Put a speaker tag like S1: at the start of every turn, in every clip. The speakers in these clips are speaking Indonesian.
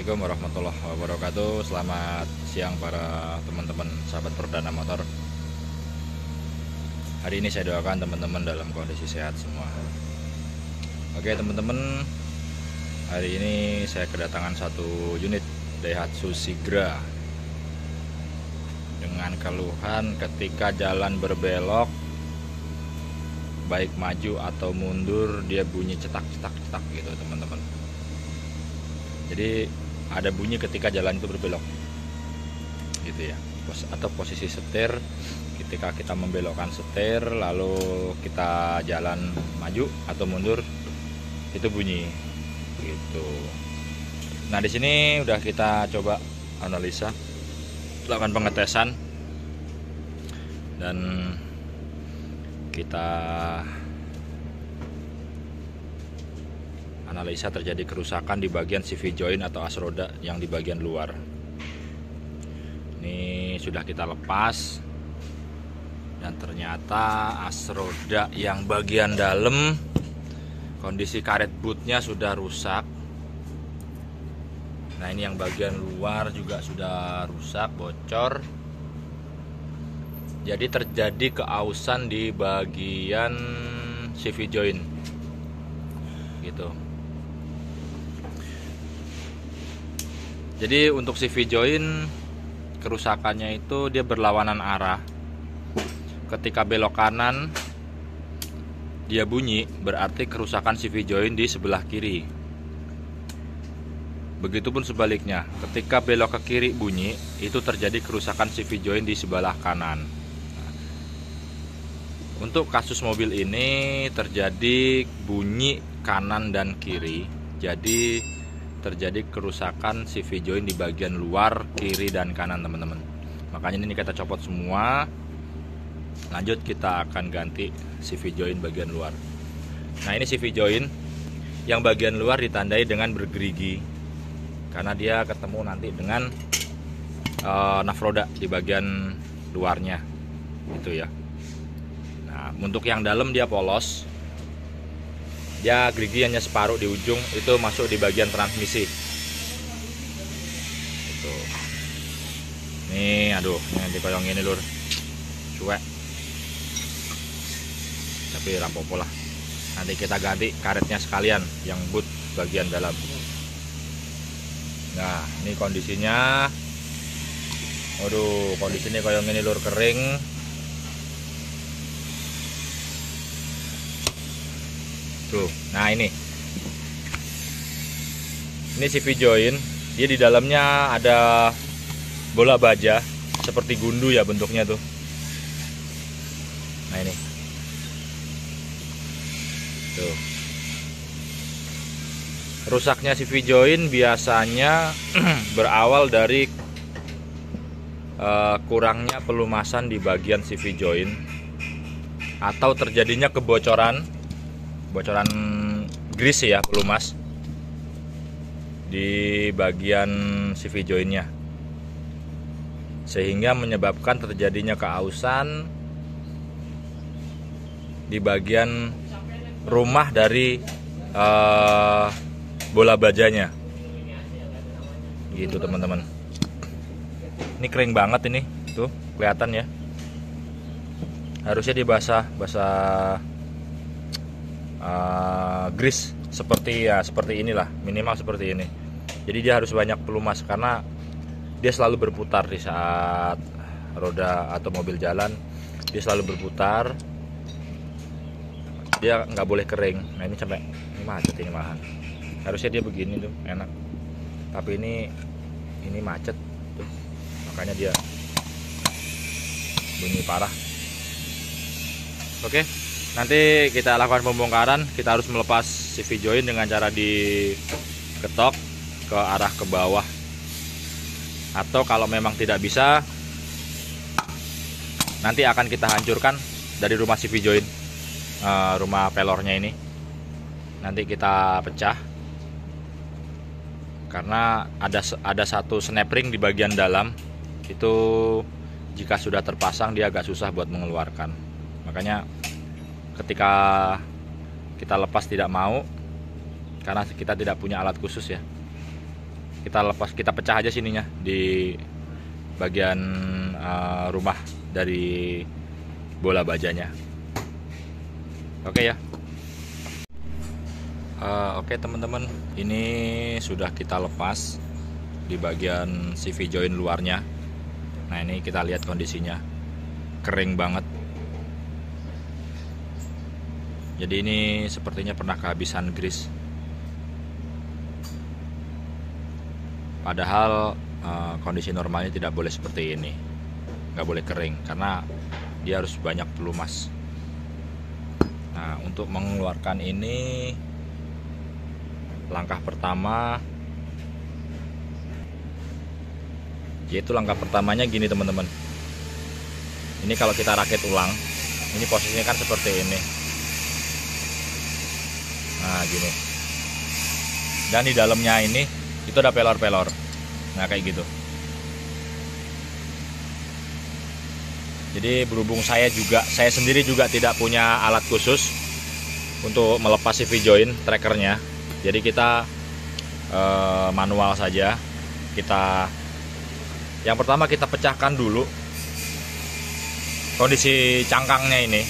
S1: Assalamualaikum warahmatullahi wabarakatuh. Selamat siang para teman-teman sahabat perdana motor. Hari ini saya doakan teman-teman dalam kondisi sehat semua. Oke teman-teman, hari ini saya kedatangan satu unit Daihatsu Sigra dengan keluhan ketika jalan berbelok, baik maju atau mundur dia bunyi cetak-cetak gitu teman-teman. Jadi ada bunyi ketika jalan itu berbelok gitu ya, atau posisi setir ketika kita membelokkan setir lalu kita jalan maju atau mundur itu bunyi gitu. Nah di sini udah kita coba analisa, lakukan pengetesan, dan kita analisa terjadi kerusakan di bagian CV joint atau as roda yang di bagian luar. Ini sudah kita lepas dan ternyata as roda yang bagian dalam kondisi karet bootnya sudah rusak. Nah ini yang bagian luar juga sudah rusak, bocor. Jadi terjadi keausan di bagian CV joint gitu. Jadi untuk CV joint kerusakannya itu dia berlawanan arah. Ketika belok kanan dia bunyi, berarti kerusakan CV joint di sebelah kiri. Begitupun sebaliknya, ketika belok ke kiri bunyi, itu terjadi kerusakan CV joint di sebelah kanan. Untuk kasus mobil ini terjadi bunyi kanan dan kiri, jadi terjadi kerusakan CV joint di bagian luar kiri dan kanan teman-teman. Makanya ini kita copot semua. Lanjut kita akan ganti CV joint bagian luar. Nah ini CV joint yang bagian luar ditandai dengan bergerigi karena dia ketemu nanti dengan naf roda di bagian luarnya itu ya. Nah untuk yang dalam dia polos, dia gerigi hanya separuh di ujung, itu masuk di bagian transmisi itu. Nih aduh, ini dikoyong ini lur, cuek, tapi rampopo lah. Nanti kita ganti karetnya sekalian yang boot bagian dalam. Nah ini kondisinya, aduh kondisinya koyong ini lur, kering. Tuh, nah ini CV joint, dia di dalamnya ada bola baja seperti gundu ya bentuknya tuh. Nah ini, tuh, rusaknya CV joint biasanya berawal dari kurangnya pelumasan di bagian CV joint atau terjadinya kebocoran grease ya, pelumas di bagian CV jointnya, sehingga menyebabkan terjadinya keausan di bagian rumah dari bola bajanya gitu teman-teman. Ini kering banget ini, tuh kelihatan ya, harusnya dibasah grease seperti inilah, minimal seperti ini. Jadi dia harus banyak pelumas karena dia selalu berputar di saat roda atau mobil jalan, dia selalu berputar, dia nggak boleh kering. Nah ini sampai ini macet ini malahan, harusnya dia begini tuh enak, tapi ini macet tuh, makanya dia bunyi parah. Oke, nanti kita lakukan pembongkaran. Kita harus melepas CV joint dengan cara diketok ke arah ke bawah, atau kalau memang tidak bisa nanti akan kita hancurkan dari rumah CV joint, rumah pelornya ini nanti kita pecah karena ada satu snap ring di bagian dalam itu, jika sudah terpasang dia agak susah buat mengeluarkan. Makanya ketika kita lepas tidak mau karena kita tidak punya alat khusus ya. kita pecah aja sininya di bagian rumah dari bola bajanya. Oke ya. Oke teman-teman, ini sudah kita lepas di bagian CV join luarnya. Nah ini kita lihat kondisinya, kering banget. Jadi ini sepertinya pernah kehabisan grease. Padahal kondisi normalnya tidak boleh seperti ini, nggak boleh kering karena dia harus banyak pelumas. Nah untuk mengeluarkan ini, langkah pertama yaitu langkah pertamanya gini teman-teman. Ini kalau kita rakit ulang, ini posisinya kan seperti ini. Nah gini, dan di dalamnya ini itu ada pelor-pelor. Nah kayak gitu. Jadi berhubung saya sendiri juga tidak punya alat khusus untuk melepas CV join trackernya, jadi kita manual saja. Yang pertama kita pecahkan dulu kondisi cangkangnya ini.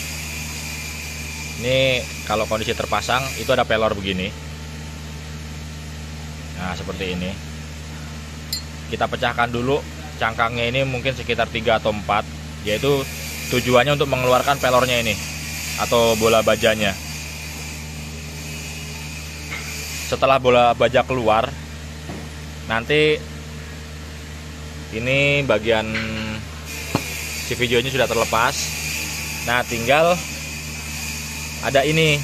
S1: Ini kalau kondisi terpasang itu ada pelor begini. Nah seperti ini. Kita pecahkan dulu cangkangnya ini, mungkin sekitar 3 atau 4, yaitu tujuannya untuk mengeluarkan pelornya ini atau bola bajanya. Setelah bola baja keluar, nanti ini bagian CV joinnya sudah terlepas. Nah tinggal ada ini.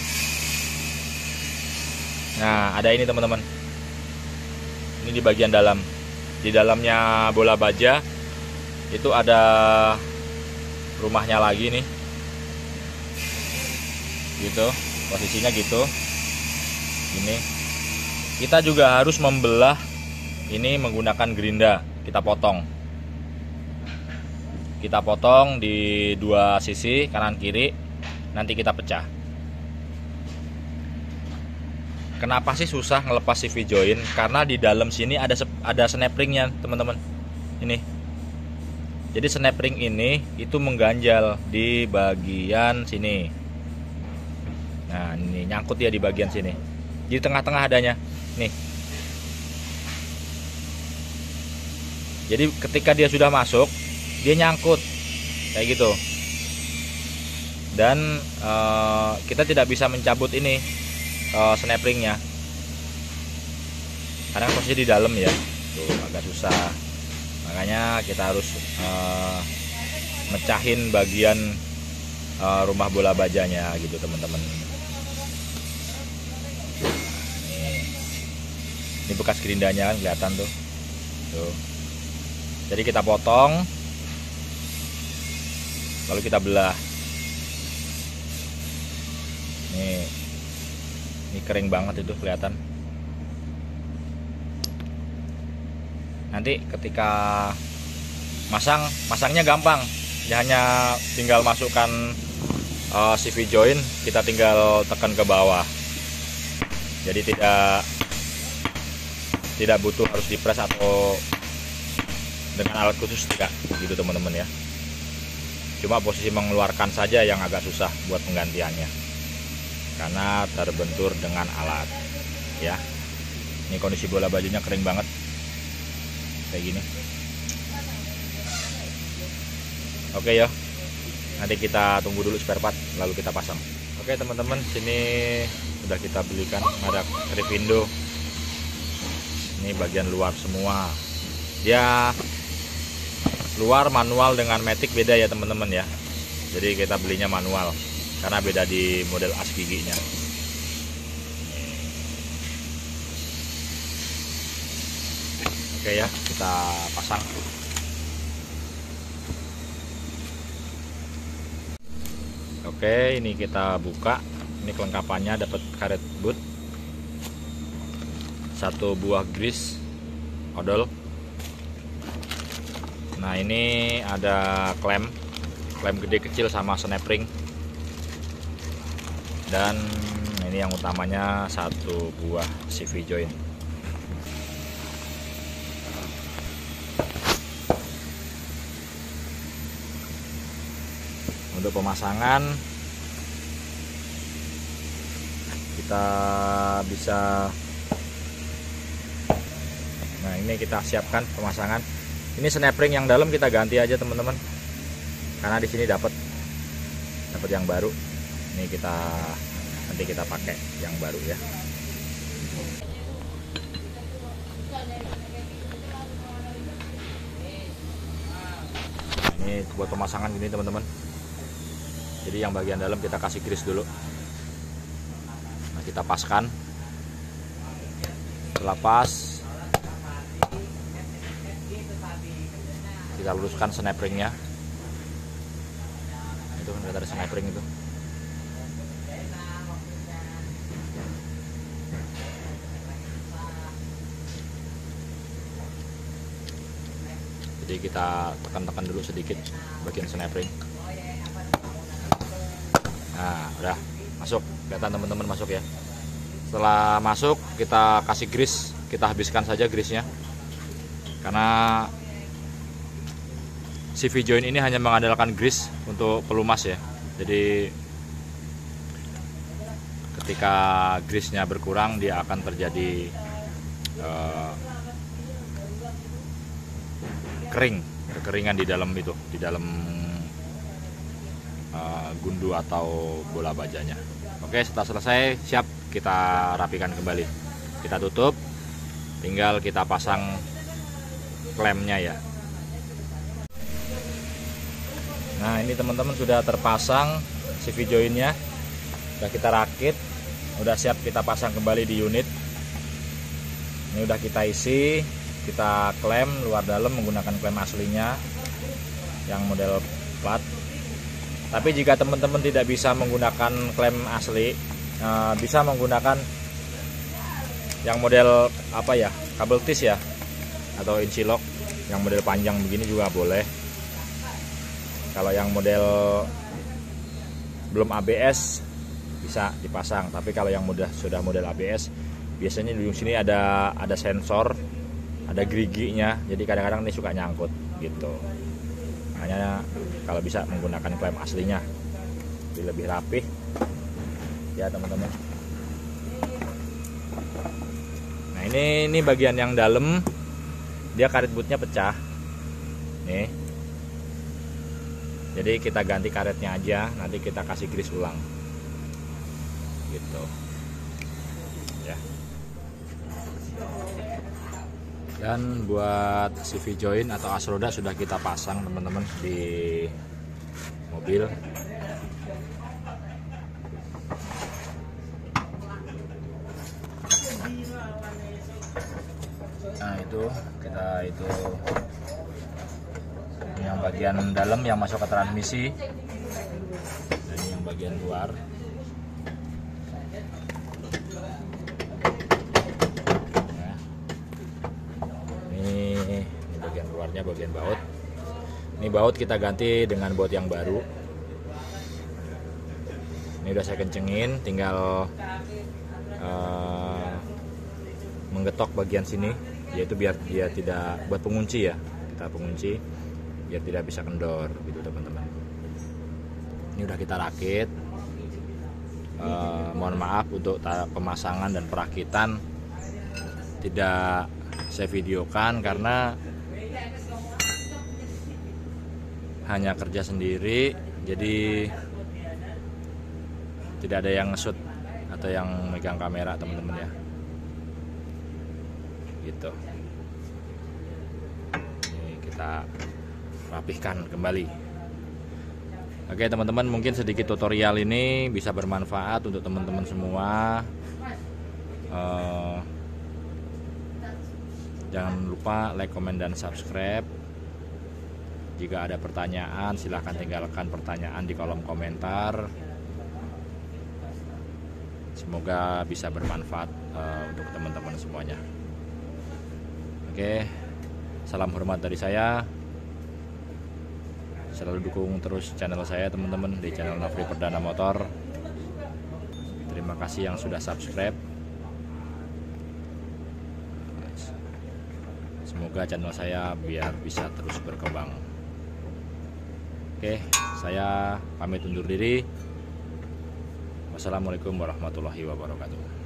S1: Nah ada ini teman-teman. Ini di bagian dalam. Di dalamnya bola baja itu ada rumahnya lagi nih. Gitu, posisinya gitu. Ini. Kita juga harus membelah ini menggunakan gerinda. Kita potong di 2 sisi kanan kiri, nanti kita pecah. Kenapa sih susah ngelepas CV join? Karena di dalam sini ada snap ringnya teman-teman. Ini. Jadi snap ring ini itu mengganjal di bagian sini. Nah ini nyangkut ya di bagian sini. Di tengah-tengah adanya. Nih. Jadi ketika dia sudah masuk, dia nyangkut kayak gitu. Dan kita tidak bisa mencabut ini snap ringnya karena posisi di dalam ya. Tuh agak susah. Makanya kita harus mecahin bagian rumah bola bajanya gitu teman-teman. Ini bekas gerindanya kan kelihatan tuh. Jadi kita potong, lalu kita belah. Ini kering banget itu kelihatan. Nanti ketika masangnya gampang. Ya hanya tinggal masukkan CV join, kita tinggal tekan ke bawah. Jadi tidak butuh harus dipres atau dengan alat khusus, tidak gitu teman-teman ya. Cuma posisi mengeluarkan saja yang agak susah buat penggantiannya karena terbentur dengan alat ya. Ini kondisi bola bajunya kering banget kayak gini. Oke ya, nanti kita tunggu dulu spare part lalu kita pasang. Oke teman-teman, sini sudah kita belikan ada Rivindo. Ini bagian luar semua. Dia luar manual dengan matic beda ya teman-teman ya. Jadi kita belinya manual karena beda di model as giginya. Oke ya, kita pasang. Oke, ini kita buka. Ini kelengkapannya, dapat karet boot, 1 buah grease odol. Nah ini ada klem gede kecil sama snap ring. Dan ini yang utamanya 1 buah CV join. Untuk pemasangan kita bisa, nah ini kita siapkan pemasangan. Ini snap ring yang dalam kita ganti aja teman-teman, karena di sini dapat yang baru. Ini nanti kita pakai yang baru ya. Ini buat pemasangan gini teman-teman. Jadi yang bagian dalam kita kasih grease dulu. Nah, kita paskan. Setelah pas, kita luruskan snap ringnya. Itu kan ada snap ring itu. Jadi kita tekan-tekan dulu sedikit bagian snap ring. Nah, udah masuk. Kelihatan teman-teman masuk ya. Setelah masuk, kita kasih grease. Kita habiskan saja grease-nya. Karena CV joint ini hanya mengandalkan grease untuk pelumas ya. Jadi ketika grease-nya berkurang, dia akan terjadi kekeringan di dalam itu, di dalam gundu atau bola bajanya. Oke, setelah selesai siap kita rapikan kembali. Kita tutup, tinggal kita pasang klemnya ya. Nah, ini teman-teman sudah terpasang CV jointnya, udah kita rakit, udah siap kita pasang kembali di unit. Ini udah kita isi, kita klem luar dalam menggunakan klem aslinya yang model plat. Tapi jika teman-teman tidak bisa menggunakan klem asli, bisa menggunakan yang model apa ya, kabel tis ya, atau insilok yang model panjang begini juga boleh. Kalau yang model belum ABS bisa dipasang, tapi kalau yang sudah model ABS, biasanya di sini ada sensor, ada geriginya, jadi kadang-kadang ini suka nyangkut gitu. Hanya kalau bisa menggunakan klem aslinya, jadi lebih rapih ya teman-teman. Nah, ini bagian yang dalam, dia karet bootnya pecah nih, jadi kita ganti karetnya aja, nanti kita kasih grease ulang gitu ya. Dan buat CV joint atau as roda sudah kita pasang teman-teman di mobil. Nah, itu ini yang bagian dalam yang masuk ke transmisi, dan ini yang bagian luar. Ini bagian luarnya, bagian baut. Ini baut kita ganti dengan baut yang baru. Ini udah saya kencengin, tinggal menggetok bagian sini, yaitu biar dia tidak, buat pengunci ya, kita pengunci biar tidak bisa kendor gitu teman-teman. Ini udah kita rakit. Mohon maaf untuk pemasangan dan perakitan tidak saya videokan karena hanya kerja sendiri, jadi tidak ada yang nge-shoot atau yang megang kamera teman-teman ya gitu. Ini kita rapihkan kembali. Oke teman-teman, mungkin sedikit tutorial ini bisa bermanfaat untuk teman-teman semua. Jangan lupa like, comment, dan subscribe. Jika ada pertanyaan, silahkan tinggalkan pertanyaan di kolom komentar. Semoga bisa bermanfaat untuk teman-teman semuanya. Oke, salam hormat dari saya. Selalu dukung terus channel saya teman-teman di channel Nofri Perdana Motor. Terima kasih yang sudah subscribe. Semoga channel saya biar bisa terus berkembang. Oke, Saya pamit undur diri. Wassalamualaikum warahmatullahi wabarakatuh.